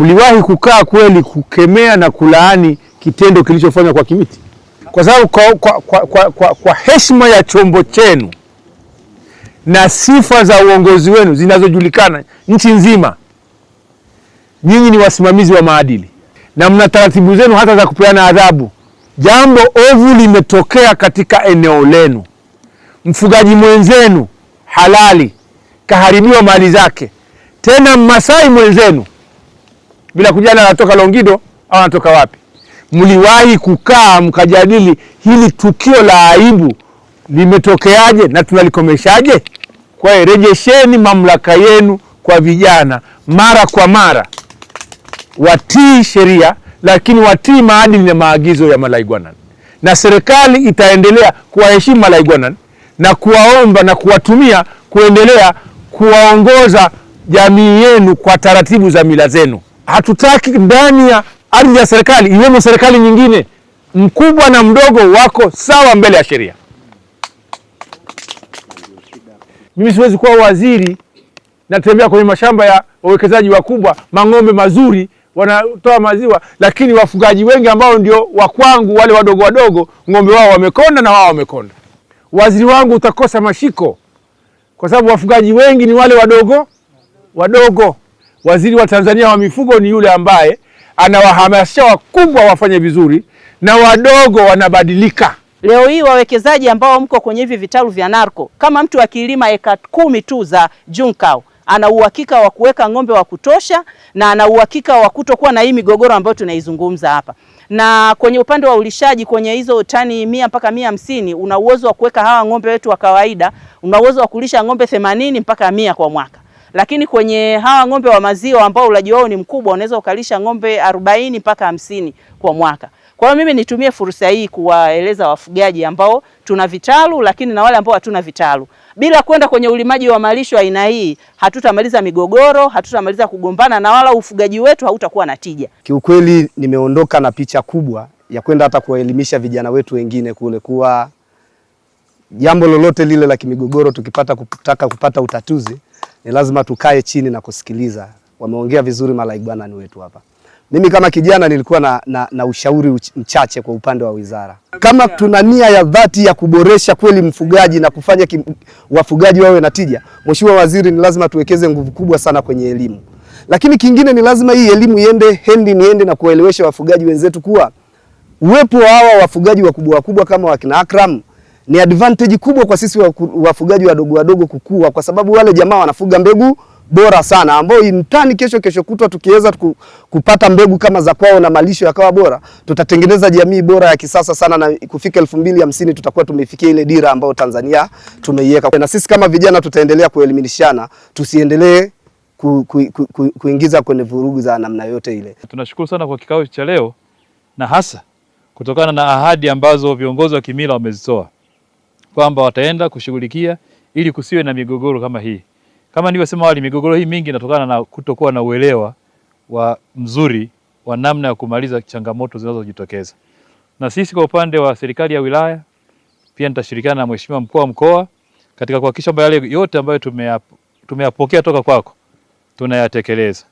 Mliwahi kukaa kweli kukemea na kulaani kitendo kilichofanywa kwa Kimiti? Kwa sababu kwa heshima ya chombo chenu na sifa za uongozi wenu zinazojulikana nchi nzima, nyinyi ni wasimamizi wa maadili na mna taratibu zenu hata za kupeana adhabu. Jambo ovu limetokea katika eneo lenu, mfugaji mwenzenu halali kaharibiwa mali zake, tena Mmasai mwenzenu, bila kujali anatoka Longido au anatoka wapi. Mliwahi kukaa mkajadili hili tukio la aibu limetokeaje na tunalikomeshaje? Kwa hiyo rejesheni mamlaka yenu kwa vijana mara kwa mara, watii sheria lakini watii maadili na maagizo ya Malaigwanani, na serikali itaendelea kuwaheshimu Malaigwanani na kuwaomba na kuwatumia kuendelea kuwaongoza jamii yenu kwa taratibu za mila zenu. Hatutaki ndani ya ardhi ya serikali iwemo serikali nyingine, mkubwa na mdogo wako sawa mbele ya sheria. Mimi siwezi kuwa waziri natembea kwenye mashamba ya wawekezaji wakubwa, mang'ombe mazuri wanatoa maziwa, lakini wafugaji wengi ambao ndio wa kwangu wale wadogo wadogo, ng'ombe wao wamekonda na wao wamekonda. Waziri wangu utakosa mashiko kwa sababu wafugaji wengi ni wale wadogo wadogo. Waziri wa Tanzania wa mifugo ni yule ambaye anawahamasisha wakubwa wafanye vizuri na wadogo wanabadilika. Leo hii wawekezaji ambao mko kwenye hivi vitalu vya narco, kama mtu akilima eka 10 tu za Junkao, ana uhakika wa kuweka ng'ombe wa kutosha na ana uhakika wa kutokuwa na hii migogoro ambayo tunaizungumza hapa. Na kwenye upande wa ulishaji, kwenye hizo tani 100 mpaka 150, una uwezo wa kuweka hawa ng'ombe wetu wa kawaida, una uwezo wa kulisha ng'ombe 80 mpaka 100 kwa mwaka. Lakini kwenye hawa ng'ombe wa maziwa ambao ulaji wao ni mkubwa, unaweza ukalisha ng'ombe 40 mpaka 50 kwa mwaka. Kwa hiyo mimi nitumie fursa hii kuwaeleza wafugaji ambao tuna vitalu lakini na wale ambao hatuna vitalu, bila kwenda kwenye ulimaji wa malisho aina hii hatutamaliza migogoro, hatutamaliza kugombana na wala ufugaji wetu hautakuwa na tija. Kiukweli nimeondoka na picha kubwa ya kwenda hata kuwaelimisha vijana wetu wengine kule kuwa jambo lolote lile la kimigogoro kutaka kupata utatuzi ni lazima tukae chini na kusikiliza. Wameongea vizuri Malaigwanani wetu hapa. Mimi kama kijana nilikuwa na ushauri mchache kwa upande wa wizara. Kama tuna nia ya dhati ya kuboresha kweli mfugaji na kufanya wafugaji wawe na tija, Mheshimiwa Waziri, ni lazima tuwekeze nguvu kubwa sana kwenye elimu. Lakini kingine ni lazima hii elimu iende niende na kuelewesha wafugaji wenzetu kuwa uwepo wa hawa wafugaji wakubwa kama wakina Akram ni advantage kubwa kwa sisi wafugaji wadogo kukua, kwa sababu wale jamaa wanafuga mbegu bora sana ambao intani kesho kutwa tukiweza kupata mbegu kama za kwao na malisho yakawa bora, tutatengeneza jamii bora ya kisasa sana, na kufika 2050 tutakuwa tumefikia ile dira ambayo Tanzania tumeiweka. Na sisi kama vijana tutaendelea kuelimishana, tusiendelee kuingiza kwenye vurugu za namna yote ile. Tunashukuru sana kwa kikao cha leo, na hasa kutokana na ahadi ambazo viongozi wa kimila wamezitoa kwamba wataenda kushughulikia ili kusiwe na migogoro kama hii. Kama nilivyosema awali, migogoro hii mingi inatokana na kutokuwa na uelewa wa mzuri wa namna ya kumaliza changamoto zinazojitokeza. Na sisi kwa upande wa serikali ya wilaya pia nitashirikiana na Mheshimiwa Mkuu wa Mkoa katika kuhakikisha yale yote ambayo tumeyapokea toka kwako tunayatekeleza.